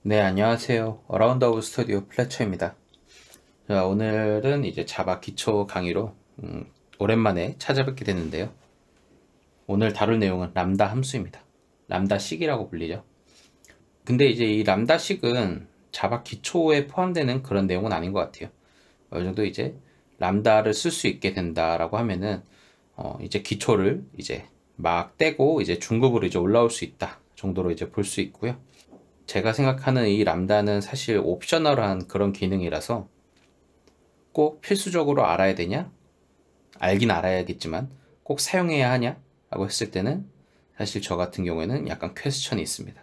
네, 안녕하세요. 어라운드 오브 스튜디오 플래처입니다. 자, 오늘은 이제 자바 기초 강의로 오랜만에 찾아뵙게 됐는데요. 오늘 다룰 내용은 람다 함수입니다. 람다식이라고 불리죠. 근데 이제 이 람다식은 자바 기초에 포함되는 그런 내용은 아닌 것 같아요. 어느 정도 이제 람다를 쓸 수 있게 된다라고 하면은 이제 기초를 이제 막 떼고 이제 중급으로 이제 올라올 수 있다 정도로 이제 볼 수 있고요. 제가 생각하는 이 람다는 사실 옵셔널한 그런 기능이라서 꼭 필수적으로 알아야 되냐? 알긴 알아야겠지만 꼭 사용해야 하냐? 라고 했을 때는 사실 저 같은 경우에는 약간 퀘스천이 있습니다.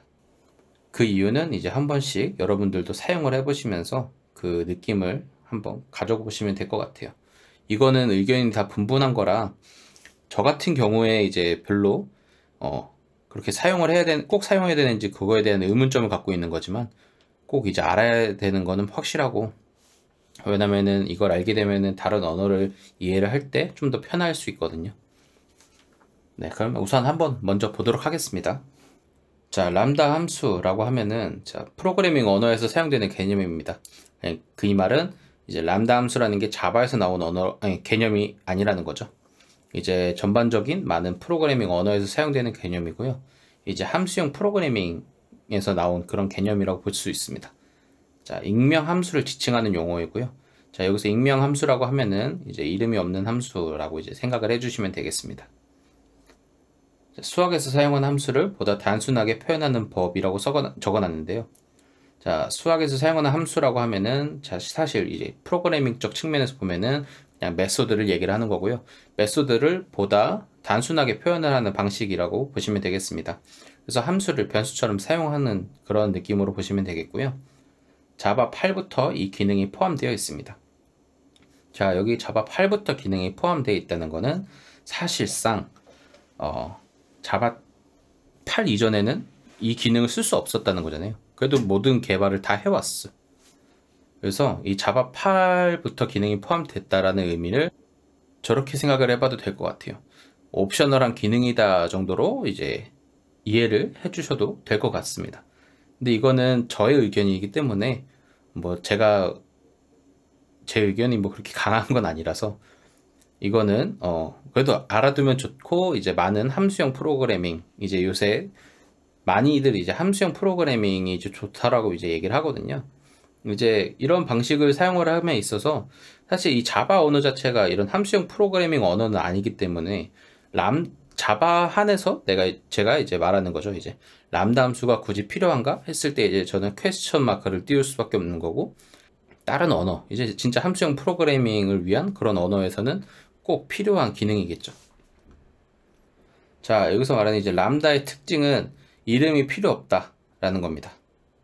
그 이유는 이제 한 번씩 여러분들도 사용을 해보시면서 그 느낌을 한번 가져보시면 될 것 같아요. 이거는 의견이 다 분분한 거라 저 같은 경우에 이제 별로 그렇게 사용을 해야 되는, 꼭 사용해야 되는지 그거에 대한 의문점을 갖고 있는 거지만 꼭 이제 알아야 되는 거는 확실하고, 왜냐면은 이걸 알게 되면은 다른 언어를 이해를 할 때 좀 더 편할 수 있거든요. 네, 그럼 우선 한번 먼저 보도록 하겠습니다. 자, 람다 함수라고 하면은 자, 프로그래밍 언어에서 사용되는 개념입니다. 그 이 말은 이제 람다 함수라는 게 자바에서 나온 개념이 아니라는 거죠. 이제 전반적인 많은 프로그래밍 언어에서 사용되는 개념이고요. 이제 함수형 프로그래밍에서 나온 그런 개념이라고 볼 수 있습니다. 자, 익명 함수를 지칭하는 용어이고요. 자, 여기서 익명 함수라고 하면은 이제 이름이 없는 함수라고 이제 생각을 해주시면 되겠습니다. 자, 수학에서 사용하는 함수를 보다 단순하게 표현하는 법이라고 적어놨는데요. 자, 수학에서 사용하는 함수라고 하면은 자, 사실 이제 프로그래밍적 측면에서 보면은 그냥 메소드를 얘기를 하는 거고요. 메소드를 보다 단순하게 표현을 하는 방식이라고 보시면 되겠습니다. 그래서 함수를 변수처럼 사용하는 그런 느낌으로 보시면 되겠고요. 자바 8부터 이 기능이 포함되어 있습니다. 자, 여기 자바 8부터 기능이 포함되어 있다는 거는 사실상 자바 8 이전에는 이 기능을 쓸 수 없었다는 거잖아요. 그래도 모든 개발을 다 해왔어. 그래서 이 자바 8부터 기능이 포함됐다라는 의미를 저렇게 생각을 해봐도 될 것 같아요. 옵셔널한 기능이다 정도로 이제 이해를 해주셔도 될 것 같습니다. 근데 이거는 저의 의견이기 때문에 뭐 제 의견이 뭐 그렇게 강한 건 아니라서 이거는 그래도 알아두면 좋고, 이제 많은 함수형 프로그래밍, 이제 요새 많이들 이제 함수형 프로그래밍이 이제 좋다라고 이제 얘기를 하거든요. 이제 이런 방식을 사용을 함에 있어서 사실 이 자바 언어 자체가 이런 함수형 프로그래밍 언어는 아니기 때문에 자바 한에서 제가 이제 말하는 거죠. 이제 람다 함수가 굳이 필요한가 했을 때 이제 저는 퀘스천 마크를 띄울 수밖에 없는 거고, 다른 언어, 이제 진짜 함수형 프로그래밍을 위한 그런 언어에서는 꼭 필요한 기능이겠죠. 자, 여기서 말하는 이제 람다의 특징은 이름이 필요 없다라는 겁니다.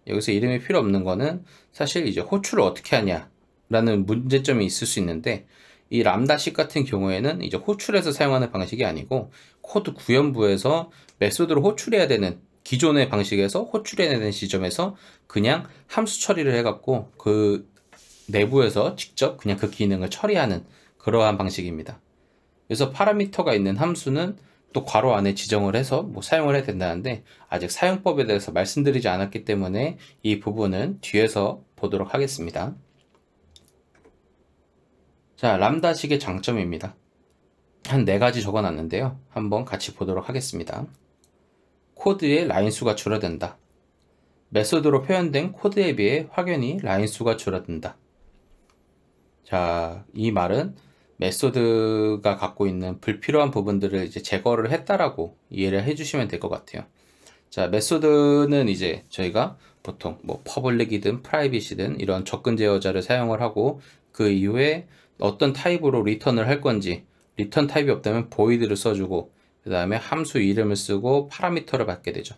여기서 이름이 필요 없는 거는 사실 이제 호출을 어떻게 하냐라는 문제점이 있을 수 있는데, 이 람다식 같은 경우에는 이제 호출해서 사용하는 방식이 아니고 코드 구현부에서 메소드를 호출해야 되는 기존의 방식에서 호출해야 되는 지점에서 그냥 함수 처리를 해갖고 그 내부에서 직접 그냥 그 기능을 처리하는 그러한 방식입니다. 그래서 파라미터가 있는 함수는 또 괄호 안에 지정을 해서 뭐 사용을 해야 된다는데, 아직 사용법에 대해서 말씀드리지 않았기 때문에 이 부분은 뒤에서 보도록 하겠습니다. 자, 람다식의 장점입니다. 한 4가지 적어놨는데요. 한번 같이 보도록 하겠습니다. 코드의 라인 수가 줄어든다. 메소드로 표현된 코드에 비해 확연히 라인 수가 줄어든다. 자, 이 말은 메소드가 갖고 있는 불필요한 부분들을 이제 제거를 했다라고 이해를 해주시면 될 것 같아요. 자, 메소드는 이제 저희가 보통 뭐 퍼블릭이든 프라이빗이든 이런 접근 제어자를 사용을 하고, 그 이후에 어떤 타입으로 리턴을 할 건지, 리턴 타입이 없다면 void를 써주고, 그 다음에 함수 이름을 쓰고 파라미터를 받게 되죠.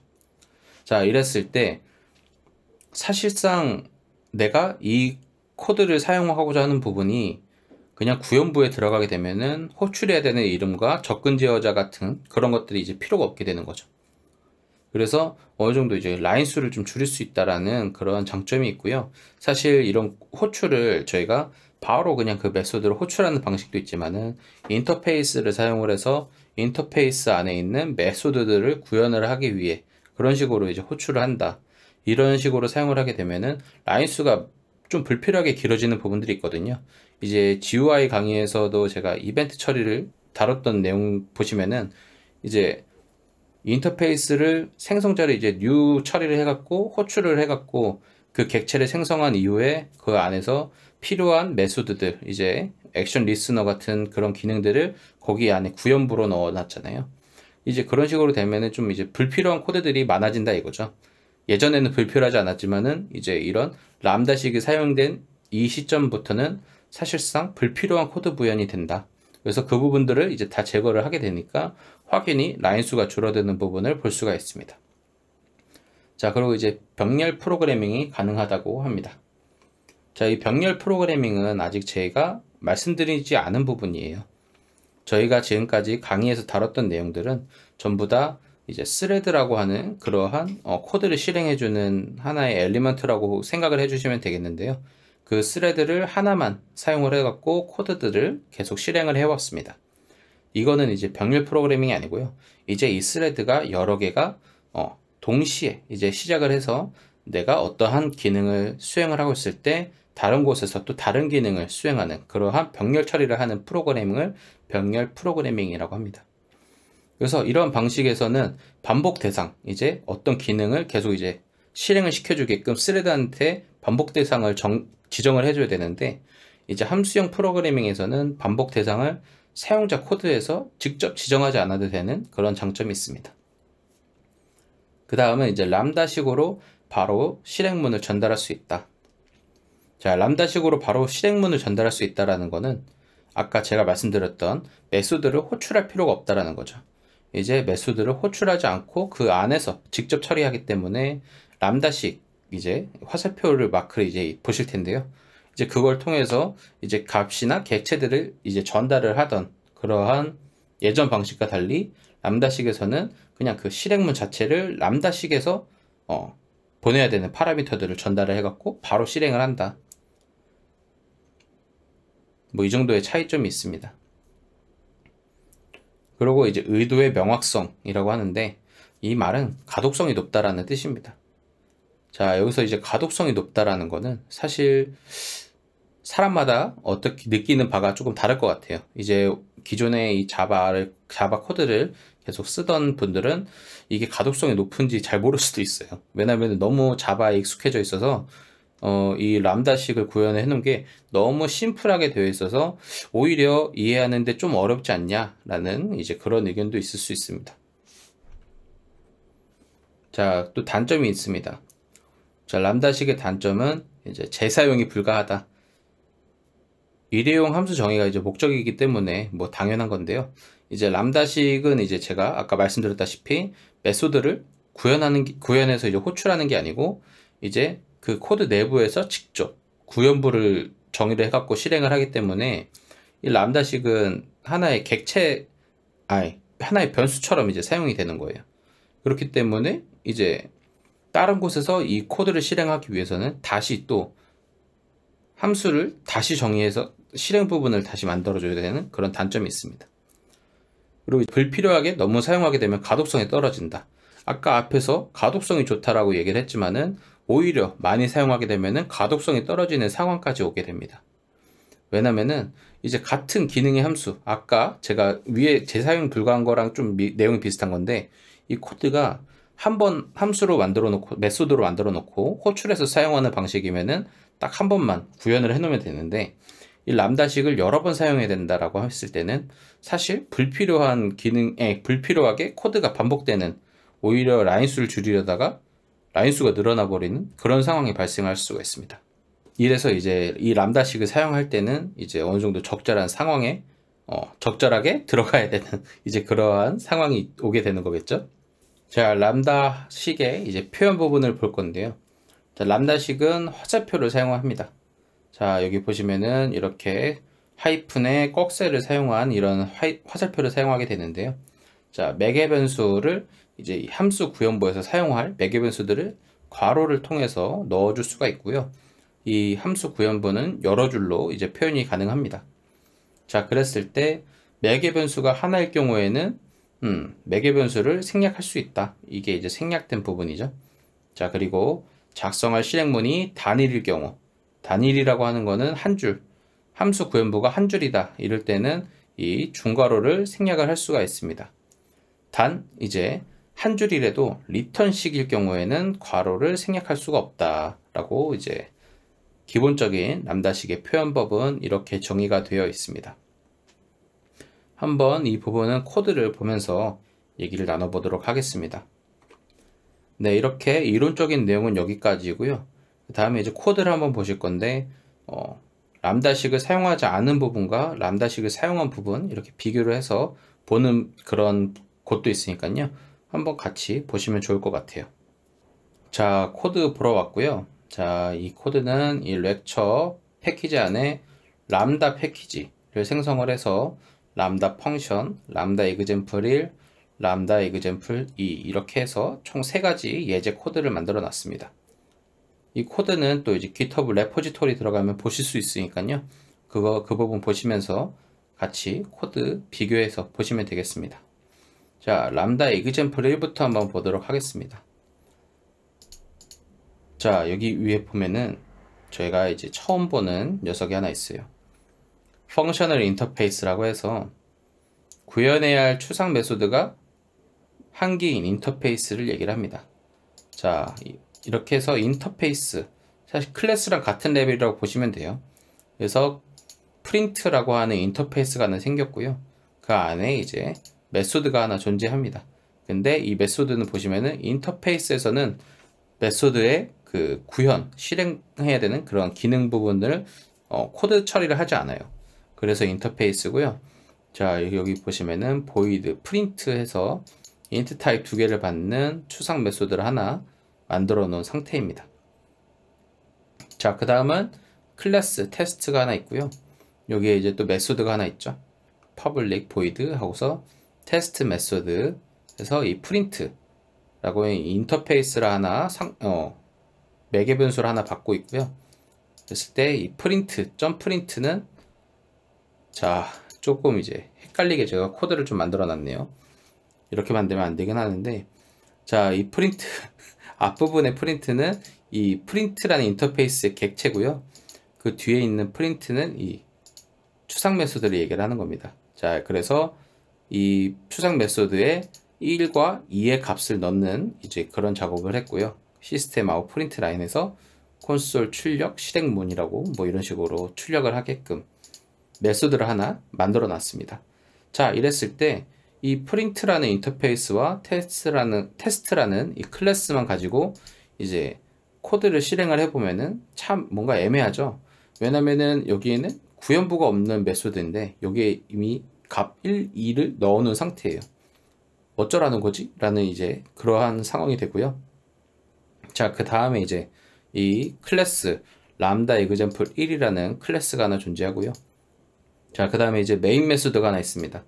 자, 이랬을 때 사실상 내가 이 코드를 사용하고자 하는 부분이 그냥 구현부에 들어가게 되면은 호출해야 되는 이름과 접근 제어자 같은 그런 것들이 이제 필요가 없게 되는 거죠. 그래서 어느 정도 이제 라인 수를 좀 줄일 수 있다라는 그런 장점이 있고요. 사실 이런 호출을 저희가 바로 그냥 그 메소드를 호출하는 방식도 있지만은 인터페이스를 사용을 해서 인터페이스 안에 있는 메소드들을 구현을 하기 위해 그런 식으로 이제 호출을 한다. 이런 식으로 사용을 하게 되면은 라인 수가 좀 불필요하게 길어지는 부분들이 있거든요. 이제 GUI 강의에서도 제가 이벤트 처리를 다뤘던 내용 보시면은 이제 인터페이스를 생성자를 이제 new 처리를 해갖고 호출을 해갖고 그 객체를 생성한 이후에 그 안에서 필요한 메소드들 이제 액션 리스너 같은 그런 기능들을 거기 안에 구현부로 넣어놨잖아요. 이제 그런 식으로 되면은 좀 이제 불필요한 코드들이 많아진다 이거죠. 예전에는 불필요하지 않았지만은 이제 이런 람다식이 사용된 이 시점부터는 사실상 불필요한 코드 구현이 된다. 그래서 그 부분들을 이제 다 제거를 하게 되니까 확연히 라인 수가 줄어드는 부분을 볼 수가 있습니다. 자, 그리고 이제 병렬 프로그래밍이 가능하다고 합니다. 자, 이 병렬 프로그래밍은 아직 제가 말씀드리지 않은 부분이에요. 저희가 지금까지 강의에서 다뤘던 내용들은 전부 다 이제 스레드라고 하는 그러한 코드를 실행해주는 하나의 엘리먼트라고 생각을 해주시면 되겠는데요. 그 스레드를 하나만 사용을 해갖고 코드들을 계속 실행을 해왔습니다. 이거는 이제 병렬 프로그래밍이 아니고요. 이제 이 스레드가 여러 개가 동시에 이제 시작을 해서 내가 어떠한 기능을 수행을 하고 있을 때 다른 곳에서 또 다른 기능을 수행하는 그러한 병렬 처리를 하는 프로그래밍을 병렬 프로그래밍이라고 합니다. 그래서 이런 방식에서는 반복 대상, 이제 어떤 기능을 계속 이제 실행을 시켜주게끔 스레드한테 반복 대상을 지정을 해줘야 되는데, 이제 함수형 프로그래밍에서는 반복 대상을 사용자 코드에서 직접 지정하지 않아도 되는 그런 장점이 있습니다. 그 다음은 이제 람다식으로 바로 실행문을 전달할 수 있다. 자, 람다식으로 바로 실행문을 전달할 수 있다라는 거는 아까 제가 말씀드렸던 메소드를 호출할 필요가 없다라는 거죠. 이제 메소드를 호출하지 않고 그 안에서 직접 처리하기 때문에 람다식 이제 화살표를 마크를 이제 보실 텐데요. 이제 그걸 통해서 이제 값이나 객체들을 이제 전달을 하던 그러한 예전 방식과 달리 람다식에서는 그냥 그 실행문 자체를 람다식에서 보내야 되는 파라미터들을 전달을 해갖고 바로 실행을 한다. 뭐 이 정도의 차이점이 있습니다. 그리고 이제 의도의 명확성이라고 하는데, 이 말은 가독성이 높다라는 뜻입니다. 자, 여기서 이제 가독성이 높다라는 거는 사실 사람마다 어떻게 느끼는 바가 조금 다를 것 같아요. 이제 기존에 이 자바 코드를 계속 쓰던 분들은 이게 가독성이 높은지 잘 모를 수도 있어요. 왜냐면 너무 자바에 익숙해져 있어서 이 람다식을 구현해 놓은 게 너무 심플하게 되어 있어서 오히려 이해하는데 좀 어렵지 않냐라는 이제 그런 의견도 있을 수 있습니다. 자, 또 단점이 있습니다. 자, 람다식의 단점은 이제 재사용이 불가하다. 일회용 함수 정의가 이제 목적이기 때문에 뭐 당연한 건데요. 이제 람다식은 이제 제가 아까 말씀드렸다시피 메소드를 구현해서 이제 호출하는 게 아니고 이제 그 코드 내부에서 직접 구현부를 정의를 해갖고 실행을 하기 때문에 이 람다식은 하나의 하나의 변수처럼 이제 사용이 되는 거예요. 그렇기 때문에 이제 다른 곳에서 이 코드를 실행하기 위해서는 다시 또 함수를 다시 정의해서 실행 부분을 다시 만들어줘야 되는 그런 단점이 있습니다. 그리고 불필요하게 너무 사용하게 되면 가독성이 떨어진다. 아까 앞에서 가독성이 좋다라고 얘기를 했지만은 오히려 많이 사용하게 되면은 가독성이 떨어지는 상황까지 오게 됩니다. 왜냐면은 이제 같은 기능의 함수, 아까 제가 위에 재사용 불가한 거랑 좀 내용이 비슷한 건데, 이 코드가 한번 함수로 만들어 놓고 메소드로 만들어 놓고 호출해서 사용하는 방식이면은 딱 한 번만 구현을 해 놓으면 되는데, 이 람다식을 여러 번 사용해야 된다라고 했을 때는 사실 불필요한 기능에 불필요하게 코드가 반복되는, 오히려 라인 수를 줄이려다가 라인 수가 늘어나 버리는 그런 상황이 발생할 수가 있습니다. 이래서 이제 이 람다식을 사용할 때는 이제 어느 정도 적절한 상황에 적절하게 들어가야 되는 이제 그러한 상황이 오게 되는 거겠죠. 자, 람다식의 이제 표현 부분을 볼 건데요. 자, 람다식은 화살표를 사용합니다. 자, 여기 보시면은 이렇게 하이픈에 꺽쇠를 사용한 이런 화살표를 사용하게 되는데요. 자, 매개 변수를 이제 함수 구현부에서 사용할 매개 변수들을 괄호를 통해서 넣어줄 수가 있고요. 이 함수 구현부는 여러 줄로 이제 표현이 가능합니다. 자, 그랬을 때 매개 변수가 하나일 경우에는 매개 변수를 생략할 수 있다. 이게 이제 생략된 부분이죠. 자, 그리고 작성할 실행문이 단일일 경우, 단일이라고 하는 거는 한 줄, 함수 구현부가 한 줄이다. 이럴 때는 이 중괄호를 생략을 할 수가 있습니다. 단 이제 한 줄이라도 리턴식일 경우에는 괄호를 생략할 수가 없다라고 이제 기본적인 람다식의 표현법은 이렇게 정의가 되어 있습니다. 한번 이 부분은 코드를 보면서 얘기를 나눠보도록 하겠습니다. 네, 이렇게 이론적인 내용은 여기까지고요. 그 다음에 이제 코드를 한번 보실 건데 람다식을 사용하지 않은 부분과 람다식을 사용한 부분 이렇게 비교를 해서 보는 그런 곳도 있으니까요. 한번 같이 보시면 좋을 것 같아요. 자, 코드 보러 왔고요. 자, 이 코드는 이 렉처 패키지 안에 람다 패키지를 생성을 해서 람다 펑션, 람다 example 1, 람다 example 2 이렇게 해서 총 3가지 예제 코드를 만들어 놨습니다. 이 코드는 또 이제 GitHub 레포지토리 들어가면 보실 수 있으니까요. 그 부분 보시면서 같이 코드 비교해서 보시면 되겠습니다. 자, 람다 example 1부터 한번 보도록 하겠습니다. 자, 여기 위에 보면은 저희가 이제 처음 보는 녀석이 하나 있어요. 펑셔널 인터페이스라고 해서 구현해야 할 추상 메소드가 한 개인 인터페이스를 얘기를 합니다. 자, 이렇게 해서 인터페이스, 사실 클래스랑 같은 레벨이라고 보시면 돼요. 그래서 프린트라고 하는 인터페이스가 하나 생겼고요. 그 안에 이제 메소드가 하나 존재합니다. 근데 이 메소드는 보시면은 인터페이스에서는 메소드의 그 구현, 실행해야 되는 그런 기능 부분을 코드 처리를 하지 않아요. 그래서 인터페이스고요. 자, 여기 보시면은 void print 해서 int 타입 2개를 받는 추상 메소드를 하나 만들어 놓은 상태입니다. 자, 그 다음은 클래스 테스트가 하나 있고요. 여기에 이제 또 메소드가 하나 있죠. public void 하고서 테스트 메소드 해서 이 print라고 하는 인터페이스를 하나 매개 변수를 하나 받고 있고요. 그랬을 때 이 print는 자, 조금 이제 헷갈리게 제가 코드를 좀 만들어 놨네요. 이렇게 만들면 안 되긴 하는데, 자, 이 프린트 앞부분의 프린트는 이 프린트라는 인터페이스의 객체고요. 그 뒤에 있는 프린트는 이 추상 메소드를 얘기를 하는 겁니다. 자, 그래서 이 추상 메소드에 1과 2의 값을 넣는 이제 그런 작업을 했고요. 시스템 아웃 프린트 라인에서 콘솔 출력 실행문이라고 뭐 이런 식으로 출력을 하게끔 메소드를 하나 만들어 놨습니다. 자, 이랬을 때 이 프린트라는 인터페이스와 테스트라는 이 클래스만 가지고 이제 코드를 실행을 해보면은 참 뭔가 애매하죠. 왜냐면은 여기에는 구현부가 없는 메소드인데 여기에 이미 값 1, 2를 넣어놓은 상태예요. 어쩌라는 거지? 라는 이제 그러한 상황이 되고요. 자, 그 다음에 이제 이 클래스 람다 example 1이라는 클래스가 하나 존재하고요. 자, 그 다음에 이제 메인 메소드가 하나 있습니다.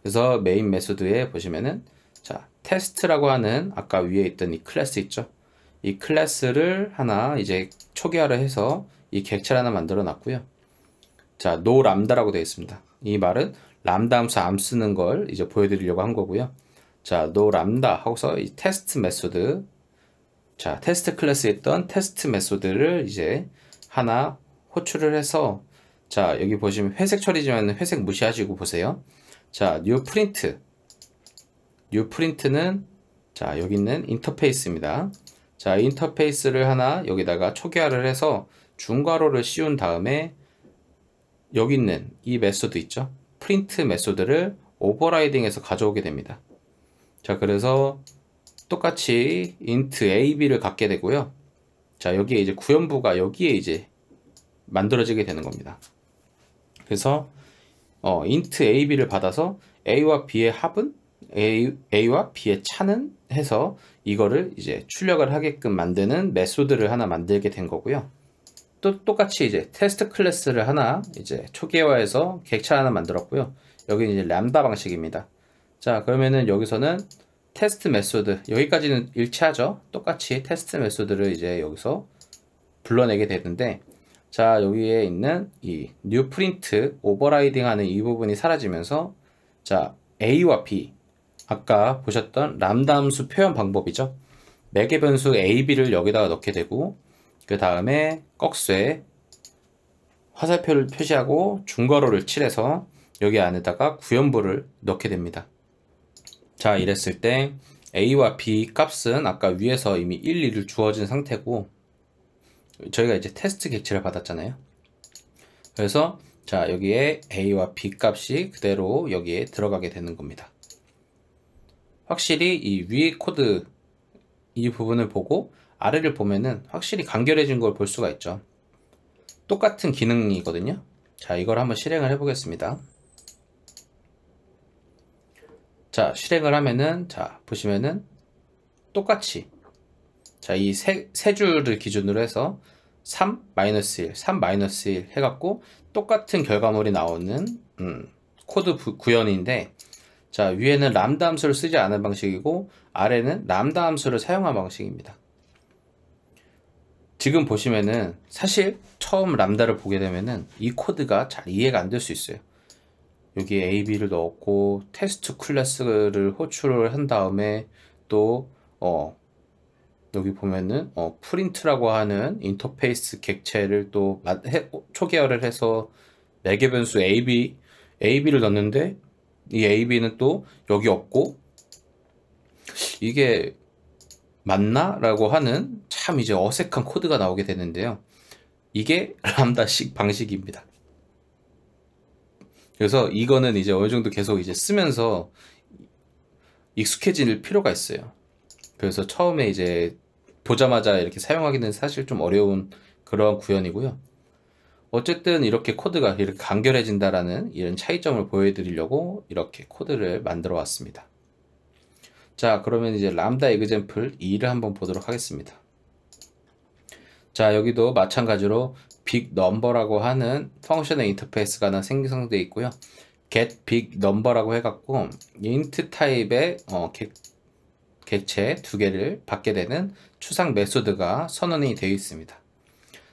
그래서 메인 메소드에 보시면은 자, 테스트라고 하는 아까 위에 있던 이 클래스 있죠? 이 클래스를 하나 이제 초기화를 해서 이 객체를 하나 만들어 놨고요. 자, no 람다라고 되어 있습니다. 이 말은 람다 함수 안 쓰는 걸 이제 보여드리려고 한 거고요. 자, no 람다 하고서 이 테스트 메소드, 자, 테스트 클래스에 있던 테스트 메소드를 이제 하나 호출을 해서 자, 여기 보시면 회색 처리지만 회색 무시하시고 보세요. 자, new print는 자, 여기 있는 인터페이스입니다. 자, 인터페이스를 하나 여기다가 초기화를 해서 중괄호를 씌운 다음에 여기 있는 이 메소드 있죠? print 메소드를 오버라이딩해서 가져오게 됩니다. 자, 그래서 똑같이 int ab를 갖게 되고요. 자, 여기에 이제 구현부가 여기에 이제 만들어지게 되는 겁니다. 그래서 int ab를 받아서 a와 b의 합은 a와 b의 차는 해서 이거를 이제 출력을 하게끔 만드는 메소드를 하나 만들게 된 거고요. 또 똑같이 이제 테스트 클래스를 하나 이제 초기화해서 객체 하나 만들었고요. 여기는 이제 람다 방식입니다. 자, 그러면은 여기서는 테스트 메소드 여기까지는 일치하죠. 똑같이 테스트 메소드를 이제 여기서 불러내게 되는데, 자, 여기에 있는 이 new print 오버라이딩 하는 이 부분이 사라지면서, 자, a와 b, 아까 보셨던 람다 함수 표현 방법이죠. 매개 변수 a, b를 여기다가 넣게 되고, 그 다음에 꺽쇠 화살표를 표시하고 중괄호를 칠해서 여기 안에다가 구연부를 넣게 됩니다. 자, 이랬을 때 a와 b 값은 아까 위에서 이미 1, 2를 주어진 상태고, 저희가 이제 테스트 객체를 받았잖아요. 그래서 자, 여기에 a와 b 값이 그대로 여기에 들어가게 되는 겁니다. 확실히 이 위에 코드 이 부분을 보고 아래를 보면은 확실히 간결해진 걸 볼 수가 있죠. 똑같은 기능이거든요. 자, 이걸 한번 실행을 해 보겠습니다. 자, 실행을 하면은, 자, 보시면은 똑같이, 자, 이 세 줄을 기준으로 해서 3, -1, 3, -1 해갖고 똑같은 결과물이 나오는 코드 구현인데, 자, 위에는 람다 함수를 쓰지 않은 방식이고 아래는 람다 함수를 사용한 방식입니다. 지금 보시면은 사실 처음 람다를 보게 되면은 이 코드가 잘 이해가 안 될 수 있어요. 여기에 AB를 넣었고 테스트 클래스를 호출을 한 다음에 또 여기 보면은 프린트라고 하는 인터페이스 객체를 또 초계열을 해서 매개 변수 AB를 넣는데 이 AB는 또 여기 없고 이게 맞나? 라고 하는 참 이제 어색한 코드가 나오게 되는데요. 이게 람다식 방식입니다. 그래서 이거는 이제 어느 정도 계속 이제 쓰면서 익숙해질 필요가 있어요. 그래서 처음에 이제 보자마자 이렇게 사용하기는 사실 좀 어려운 그런 구현이고요. 어쨌든 이렇게 코드가 이렇게 간결해진다라는 이런 차이점을 보여드리려고 이렇게 코드를 만들어 왔습니다. 자, 그러면 이제 람다 example 2를 한번 보도록 하겠습니다. 자, 여기도 마찬가지로 big number라고 하는 펑션의 인터페이스가 하나 생성되어 있고요. get big number라고 해갖고 int 타입의 객체 두 개를 받게 되는 추상 메소드가 선언이 되어 있습니다.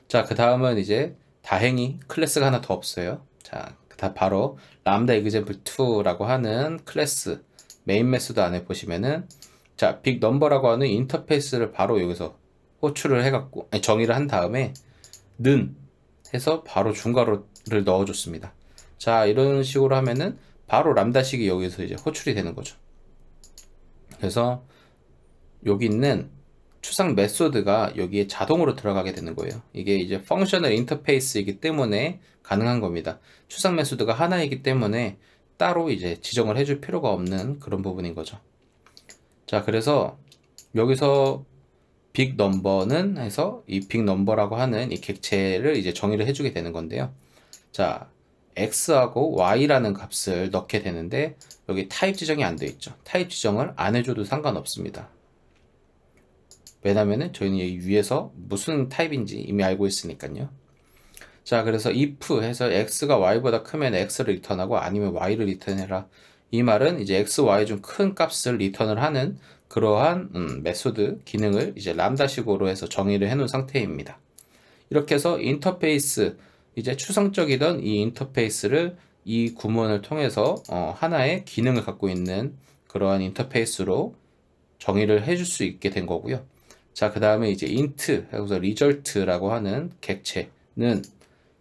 자, 그 다음은 이제 다행히 클래스가 하나 더 없어요. 자, 바로 람다 example 2라고 하는 클래스 메인 메소드 안에 보시면은 자, 빅 넘버라고 하는 인터페이스를 바로 여기서 호출을 해갖고 정의를 한 다음에 는 해서 바로 중괄호를 넣어줬습니다. 자, 이런 식으로 하면은 바로 람다식이 여기서 이제 호출이 되는 거죠. 그래서 여기 있는 추상 메소드가 여기에 자동으로 들어가게 되는 거예요. 이게 이제 펑셔널 인터페이스이기 때문에 가능한 겁니다. 추상 메소드가 하나이기 때문에 따로 이제 지정을 해줄 필요가 없는 그런 부분인 거죠. 자, 그래서 여기서 빅 넘버는 해서 이 빅 넘버라고 하는 이 객체를 이제 정의를 해주게 되는 건데요. 자, x하고 y라는 값을 넣게 되는데 여기 타입 지정이 안 되어 있죠. 타입 지정을 안 해줘도 상관없습니다. 왜냐면은 저희는 여기 위에서 무슨 타입인지 이미 알고 있으니까요. 자, 그래서 if 해서 x가 y보다 크면 x를 리턴하고 아니면 y를 리턴해라. 이 말은 이제 x, y 중 큰 값을 리턴을 하는 그러한 메소드 기능을 이제 람다식으로 해서 정의를 해 놓은 상태입니다. 이렇게 해서 인터페이스, 이제 추상적이던 이 인터페이스를 이 구문을 통해서 하나의 기능을 갖고 있는 그러한 인터페이스로 정의를 해줄 수 있게 된 거고요. 자, 그 다음에 이제 int 해서 result라고 하는 객체는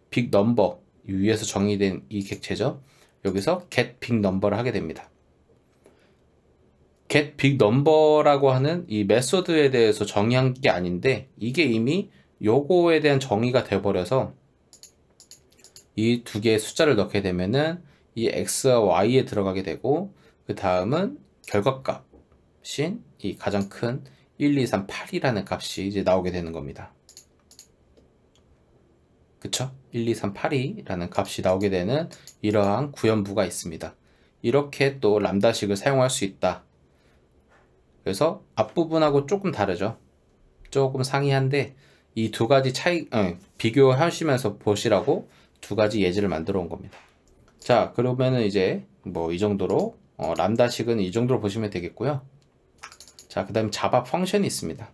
빅 넘버 위에서 정의된 이 객체죠. 여기서 get big number를 하게 됩니다. get big number라고 하는 이 메소드에 대해서 정의한 게 아닌데 이게 이미 요거에 대한 정의가 돼 버려서 이 두 개의 숫자를 넣게 되면은 이 x와 y에 들어가게 되고 그 다음은 결과값인 이 가장 큰 1, 2, 3, 8이라는 값이 이제 나오게 되는 겁니다. 그쵸? 1, 2, 3, 8이라는 값이 나오게 되는 이러한 구현부가 있습니다. 이렇게 또 람다식을 사용할 수 있다. 그래서 앞부분하고 조금 다르죠. 조금 상이한데 이 두 가지 비교하시면서 보시라고 두 가지 예제를 만들어 온 겁니다. 자, 그러면은 이제 뭐 이 정도로 람다식은 이 정도로 보시면 되겠고요. 자, 그 다음에 자바 펑션이 있습니다.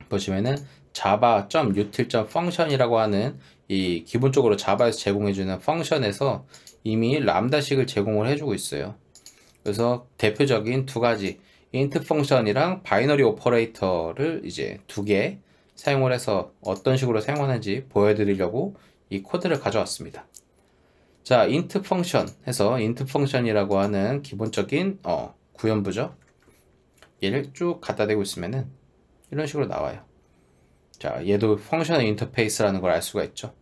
보시면은 java.util.function이라고 하는 이 기본적으로 자바에서 제공해주는 펑션에서 이미 람다식을 제공을 해주고 있어요. 그래서 대표적인 두 가지 int 펑션이랑 바이너리 오퍼레이터를 이제 두 개 사용을 해서 어떤 식으로 사용하는지 보여드리려고 이 코드를 가져왔습니다. 자, int 펑션 해서 int 펑션이라고 하는 기본적인 구현부죠. 얘를 쭉 갖다 대고 있으면은 이런 식으로 나와요. 자, 얘도 펑션의 인터페이스라는 걸 알 수가 있죠.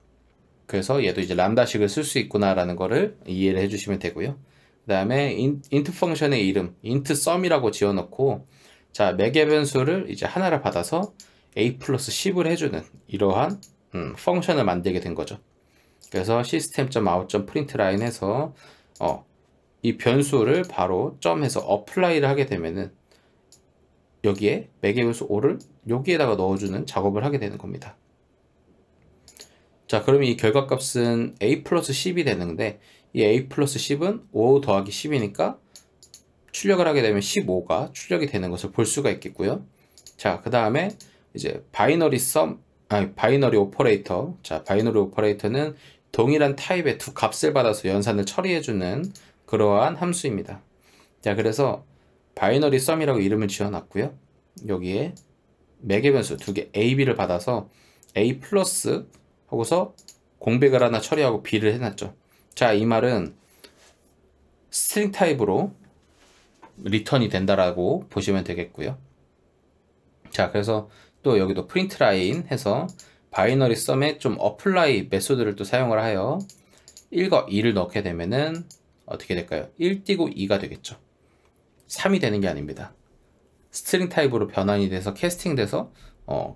그래서 얘도 이제 람다식을 쓸 수 있구나라는 거를 이해를 해주시면 되고요. 그 다음에 int 펑션의 이름 int sum이라고 지어놓고, 자, 매개 변수를 이제 하나를 받아서 a 플러스 10을 해주는 이러한 펑션을 만들게 된 거죠. 그래서 system.out.println 해서 이 변수를 바로 점해서 apply를 하게 되면은 여기에 매개 변수 5를 여기에다가 넣어주는 작업을 하게 되는 겁니다. 자, 그러면 이 결과값은 a 플러스 10이 되는데, 이 a 플러스 10은 5 더하기 10이니까 출력을 하게 되면 15가 출력이 되는 것을 볼 수가 있겠고요. 자, 그 다음에 이제 바이너리 오퍼레이터. 자, 바이너리 오퍼레이터는 동일한 타입의 두 값을 받아서 연산을 처리해주는 그러한 함수입니다. 자, 그래서 바이너리 썸이라고 이름을 지어놨고요. 여기에 매개 변수 두 개 a, b를 받아서 a 플러스 하고서 공백을 하나 처리하고 b를 해놨죠. 자, 이 말은 스트링 타입으로 리턴이 된다라고 보시면 되겠고요. 자, 그래서 또 여기도 println 해서 바이너리 썸에 좀 apply 메소드를 또 사용을 하여 1과 2를 넣게 되면은 어떻게 될까요? 1 띄고 2가 되겠죠. 3이 되는 게 아닙니다. 스트링 타입으로 변환이 돼서 캐스팅돼서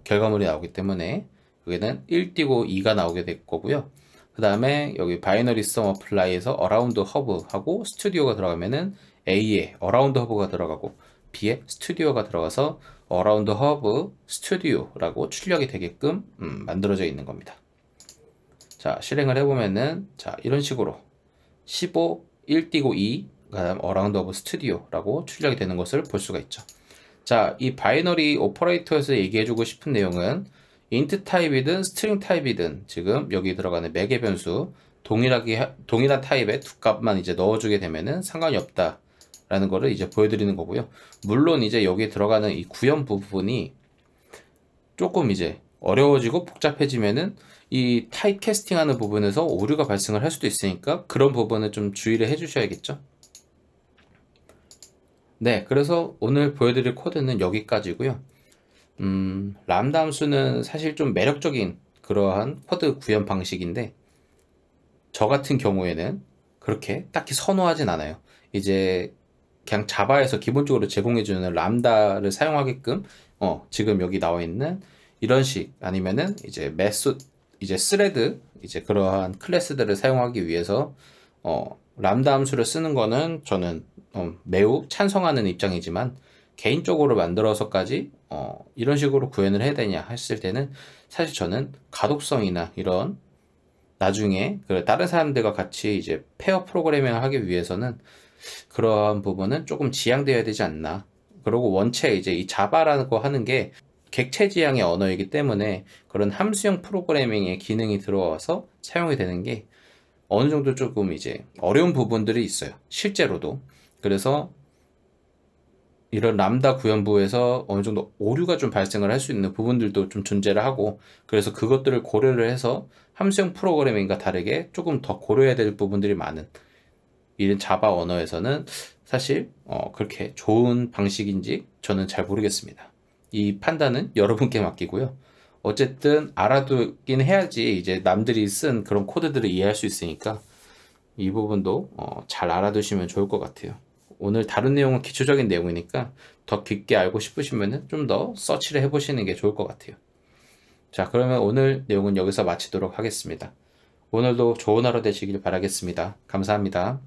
결과물이 나오기 때문에 여기는 1 띄고 2가 나오게 될 거고요. 그 다음에 여기 바이너리 sum apply에서 around hub 하고 스튜디오가 들어가면은 A에 around hub가 들어가고 B에 studio가 들어가서 around hub studio라고 출력이 되게끔 만들어져 있는 겁니다. 자, 실행을 해보면은 자, 이런 식으로 15, 1 띄고 2, 그 다음 around hub studio라고 출력이 되는 것을 볼 수가 있죠. 자, 이 바이너리 오퍼레이터에서 얘기해주고 싶은 내용은 int 타입이든 스트링 타입이든 지금 여기 들어가는 매개 변수 동일한 타입의 두 값만 이제 넣어주게 되면은 상관이 없다라는 거를 이제 보여드리는 거고요. 물론 이제 여기 들어가는 이 구현 부분이 조금 이제 어려워지고 복잡해지면은 이 타입 캐스팅하는 부분에서 오류가 발생을 할 수도 있으니까 그런 부분은 좀 주의를 해주셔야겠죠. 네, 그래서 오늘 보여드릴 코드는 여기까지고요. 람다 함수는 사실 좀 매력적인 그러한 코드 구현 방식인데, 저 같은 경우에는 그렇게 딱히 선호하진 않아요. 이제 그냥 자바에서 기본적으로 제공해주는 람다를 사용하게끔 지금 여기 나와 있는 이런 식, 아니면은 이제 이제 스레드, 이제 그러한 클래스들을 사용하기 위해서 람다 함수를 쓰는 거는 저는 매우 찬성하는 입장이지만, 개인적으로 만들어서까지 이런 식으로 구현을 해야 되냐 했을 때는 사실 저는 가독성이나 이런 나중에 다른 사람들과 같이 이제 페어 프로그래밍을 하기 위해서는 그러한 부분은 조금 지양되어야 되지 않나. 그리고 원체 이제 이 자바라는 거 하는 게 객체 지향의 언어이기 때문에 그런 함수형 프로그래밍의 기능이 들어와서 사용이 되는 게 어느 정도 조금 이제 어려운 부분들이 있어요, 실제로도. 그래서 이런 람다 구현부에서 어느 정도 오류가 좀 발생을 할 수 있는 부분들도 좀 존재를 하고, 그래서 그것들을 고려를 해서 함수형 프로그래밍과 다르게 조금 더 고려해야 될 부분들이 많은 이런 자바 언어에서는 사실 그렇게 좋은 방식인지 저는 잘 모르겠습니다. 이 판단은 여러분께 맡기고요. 어쨌든 알아두긴 해야지 이제 남들이 쓴 그런 코드들을 이해할 수 있으니까 이 부분도 잘 알아두시면 좋을 것 같아요. 오늘 다른 내용은 기초적인 내용이니까 더 깊게 알고 싶으시면 좀 더 서치를 해보시는 게 좋을 것 같아요. 자, 그러면 오늘 내용은 여기서 마치도록 하겠습니다. 오늘도 좋은 하루 되시길 바라겠습니다. 감사합니다.